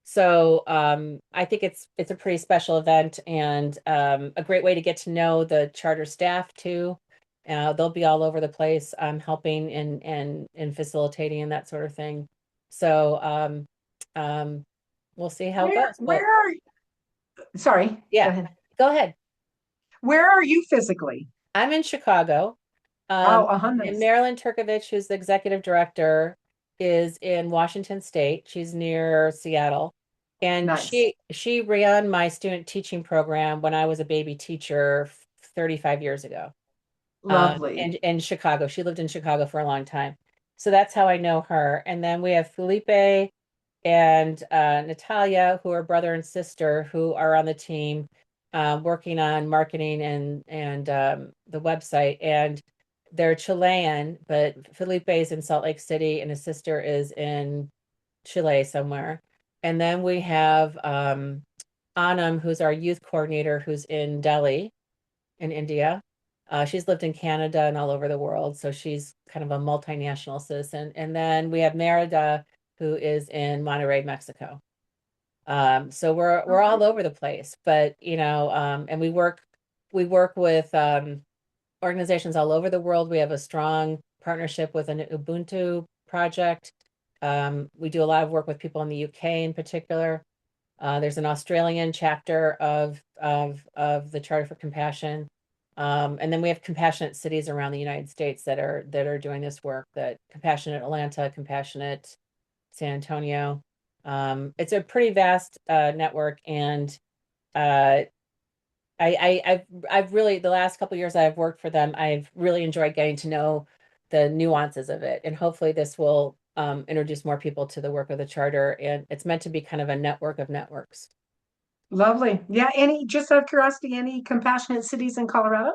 So I think it's a pretty special event and a great way to get to know the charter staff too. They'll be all over the place, helping and facilitating and that sort of thing. So um, we'll see how it Where goes. But where are Sorry, go Yeah, ahead. go ahead. Where are you physically? I'm in Chicago. Oh, And nice. Marilyn Turkovich, who's the executive director, is in Washington State. She's near Seattle. And Nice. she ran my student teaching program when I was a baby teacher 35 years ago. Lovely. And in Chicago. She lived in Chicago for a long time. So that's how I know her. And then we have Felipe and Natalia, who are brother and sister, who are on the team working on marketing and the website. And they're Chilean, but Felipe is in Salt Lake City, and his sister is in Chile somewhere. And then we have Anam, who's our youth coordinator, who's in Delhi in India. She's lived in Canada and all over the world, so she's kind of a multinational citizen. And then we have Merida, who is in Monterrey, Mexico. So we're all over the place, but and we work with organizations all over the world. We have a strong partnership with an Ubuntu project. We do a lot of work with people in the UK in particular. There's an Australian chapter of the Charter for Compassion. And then we have compassionate cities around the United States that are doing this work, that Compassionate Atlanta, Compassionate San Antonio. It's a pretty vast network, and uh, I've really, the last couple of years I've worked for them, I've really enjoyed getting to know the nuances of it, and hopefully this will introduce more people to the work of the charter. And it's meant to be kind of a network of networks. Lovely. Yeah, just out of curiosity, any compassionate cities in Colorado?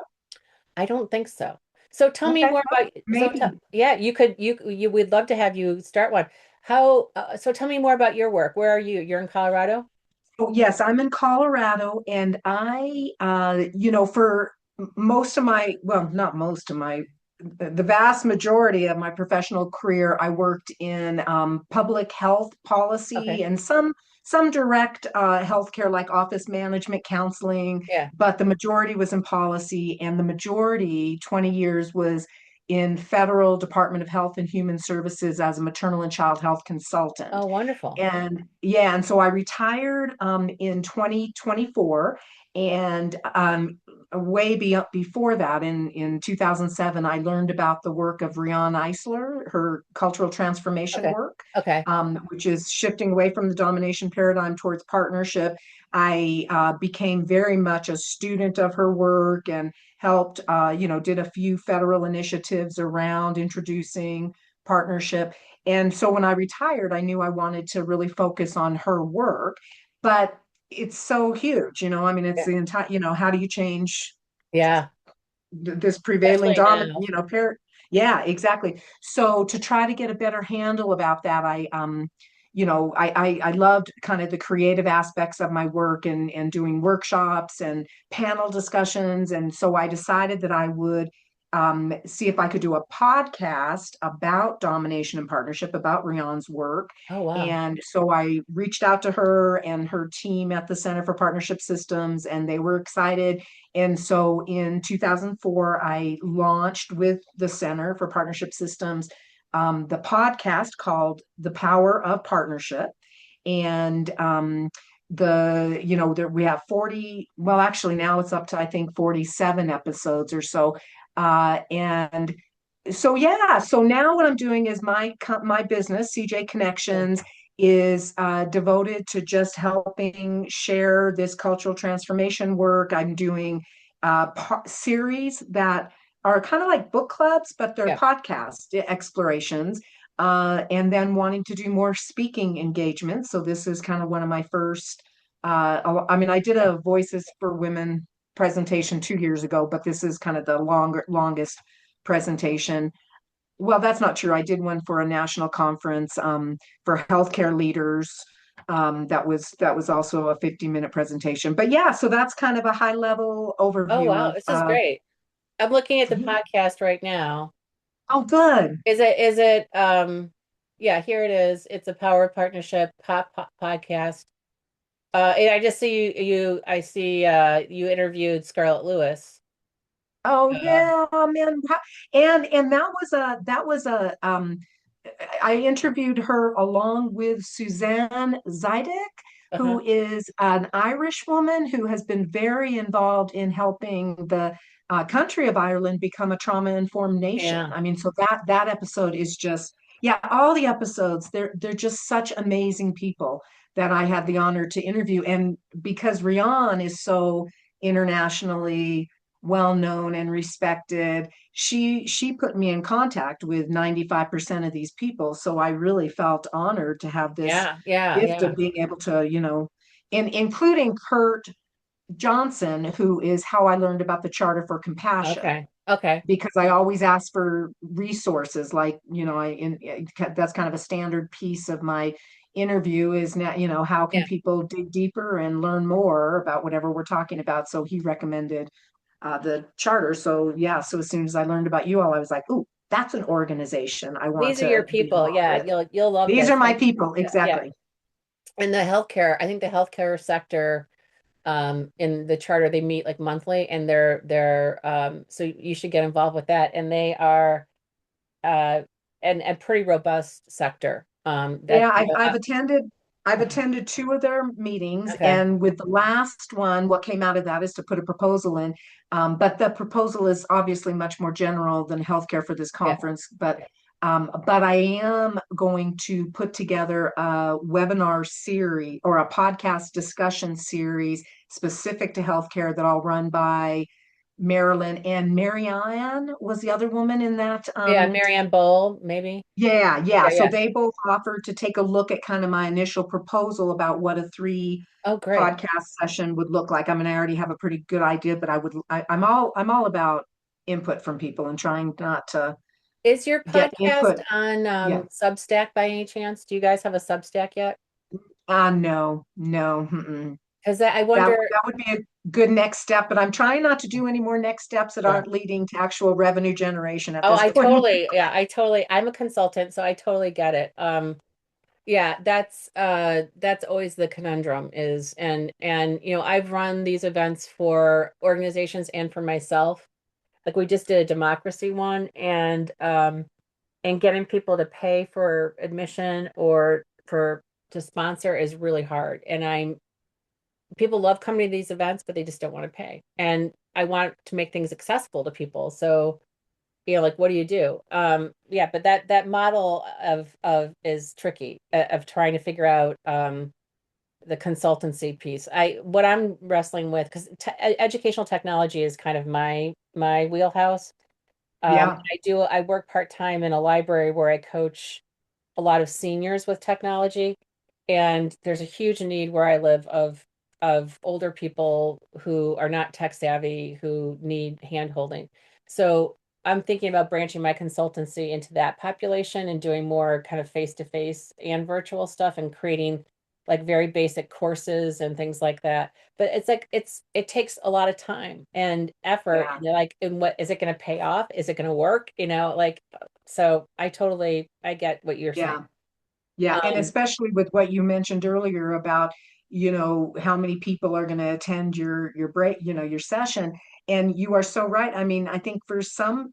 I don't think so. So tell me Okay, more well, about, maybe. yeah, we'd love to have you start one. So tell me more about your work. Where are you? You're in Colorado? Oh, yes, I'm in Colorado, and for most of my, well, not most of my, the vast majority of my professional career, I worked in public health policy Okay. and some direct healthcare, like office management, counseling, Yeah. but the majority was in policy, and the majority, 20 years, was in Federal Department of Health and Human Services as a maternal and child health consultant. Oh, wonderful. And yeah, and so I retired in 2024. And before that, in 2007, I learned about the work of Riane Eisler, her cultural transformation Okay. work, Okay. which is shifting away from the domination paradigm towards partnership. I became very much a student of her work and helped, did a few federal initiatives around introducing partnership. And so when I retired, I knew I wanted to really focus on her work, but it's so huge, I mean, it's Yeah. the entire, how do you change Yeah. this prevailing Especially dominant, now. yeah, exactly. So to try to get a better handle about that, I loved kind of the creative aspects of my work and doing workshops and panel discussions. And so I decided that I would see if I could do a podcast about domination and partnership, about Rian's work. Oh, wow. And so I reached out to her and her team at the Center for Partnership Systems, and they were excited. And so in 2004, I launched with the Center for Partnership Systems the podcast called The Power of Partnership. And we have 40, well, actually now it's up to, I think, 47 episodes or so. And so yeah, so now what I'm doing is my business, CJ Yeah. Connections, is devoted to just helping share this cultural transformation work. I'm doing series that are kind of like book clubs, but they're Yeah. podcast explorations. And then wanting to do more speaking engagements. So this is kind of one of my first. I mean, I did Yeah. a Voices for Women presentation 2 years ago, but this is kind of the longest presentation. Well, that's not true. I did one for a national conference for healthcare leaders. That was also a 50-minute presentation. But yeah, so that's kind of a high level Oh, overview wow. of This is great. I'm looking at the yeah. podcast right now. Oh, good. Yeah, here it is. It's a Power Partnership podcast. And I just see I see you interviewed Scarlett Lewis. Oh Um, yeah, man. And that was a I interviewed her along with Suzanne Zidek. Uh-huh. who is an Irish woman who has been very involved in helping the country of Ireland become a trauma-informed nation. Yeah. I mean, so that episode is just, yeah, all the episodes, they're just such amazing people that I had the honor to interview. And because Rian is so internationally well known and respected, she put me in contact with 95% of these people. So I really felt honored to have this Yeah. Yeah. gift Yeah. of being able to, including Kurt Johnson, who is how I learned about the Charter for Compassion, Okay. Okay. because I always ask for resources. Like, that's kind of a standard piece of my interview is now, how can Yeah. people dig deeper and learn more about whatever we're talking about? So he recommended the charter. So yeah, so as soon as I learned about you all, I was like, "Ooh, that's an organization I want These are your to be people. involved Yeah. with." You'll love These are this. my And people, yeah. exactly. And the healthcare, I think the healthcare sector, in the charter, they meet like monthly, and so you should get involved with that. And they are uh and a pretty robust sector. Yeah, That I've okay. attended two of their meetings, Okay. and with the last one, what came out of that is to put a proposal in. But the proposal is obviously much more general than healthcare for this Yeah. conference. But I am going to put together a webinar series or a podcast discussion series specific to healthcare that I'll run by Marilyn, and Marianne was the other woman in that. Yeah, Marianne Bowl, maybe. Yeah, yeah. Yeah, So yeah. they both offered to take a look at kind of my initial proposal about what a three Oh, great. podcast session would look like. I mean, I already have a pretty good idea, but I'm all about input from people and trying not to Is your get podcast input. on Yeah. Substack by any chance? Do you guys have a Substack yet? No, no. Mm-mm. Because I That wonder, that would be a good next step, but I'm trying not to do any more next steps that sure. aren't leading to actual revenue generation at Oh, this I point. totally, yeah, I'm a consultant, so I totally get it. Yeah, that's always the conundrum is, and I've run these events for organizations and for myself. Like we just did a democracy one, and getting people to pay for admission or for to sponsor is really hard. And people love coming to these events, but they just don't want to pay. And I want to make things accessible to people. So, like what do you do? Yeah, but that model of is tricky, of trying to figure out the consultancy piece. What I'm wrestling with, because educational technology is kind of my wheelhouse. Yeah, I work part-time in a library where I coach a lot of seniors with technology, and there's a huge need where I live of older people who are not tech savvy, who need hand holding. So I'm thinking about branching my consultancy into that population and doing more kind of face-to-face and virtual stuff, and creating like very basic courses and things like that. But it's like it takes a lot of time and effort, yeah. and like, and what is it going to pay off? Is it going to work? Like, so I get what you're saying. Yeah. Yeah, and Um, especially with what you mentioned earlier about, how many people are going to attend your break, your session. And you are so right. I mean, I think for some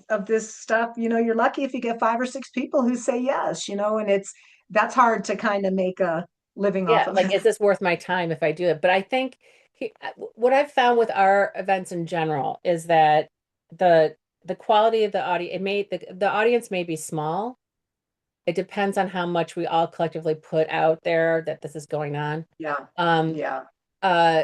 of this stuff, you're lucky if you get five or six people who say yes, and that's hard to kind of make a living off yeah, of. like, is this worth my time if I do it? But I think what I've found with our events in general is that the the quality of the audience, the audience may be small. It depends on how much we all collectively put out there that this is going on. Yeah. Um, Yeah. uh,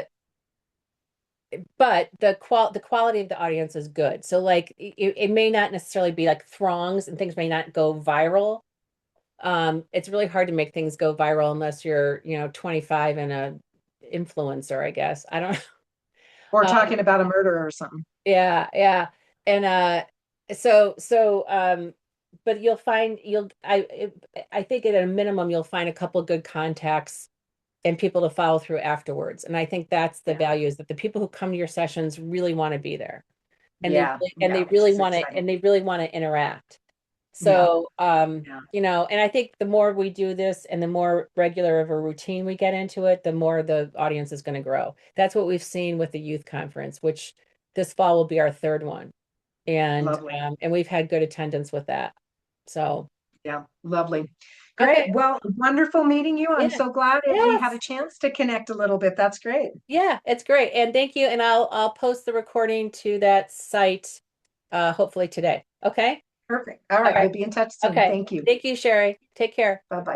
but the quality of the audience is good. So like it may not necessarily be like throngs, and things may not go viral. It's really hard to make things go viral unless you're, 25 and a influencer, I guess. I don't Or um, talking about a murder or something. yeah, yeah. And but you'll find I think at a minimum you'll find a couple good contacts and people to follow through afterwards. And I think that's the Yeah. value, is that the people who come to your sessions really want to be there. And Yeah. Yeah. Which is exciting. they really want to interact. Yeah. So, Yeah. and I think the more we do this and the more regular of a routine we get into it, the more the audience is going to grow. That's what we've seen with the youth conference, which this fall will be our third one. Lovely. And we've had good attendance with that. So, Yeah. Lovely. Great. Okay. Well, wonderful meeting you. I'm Yeah. so glad we had a Yes. chance to connect a little bit. That's great. Yeah, it's great. And thank you. And I'll post the recording to that site hopefully today. Okay? Perfect. All All right. We'll right. be in touch soon. Okay. Thank you. Thank you, Sherry. Take care. Bye bye.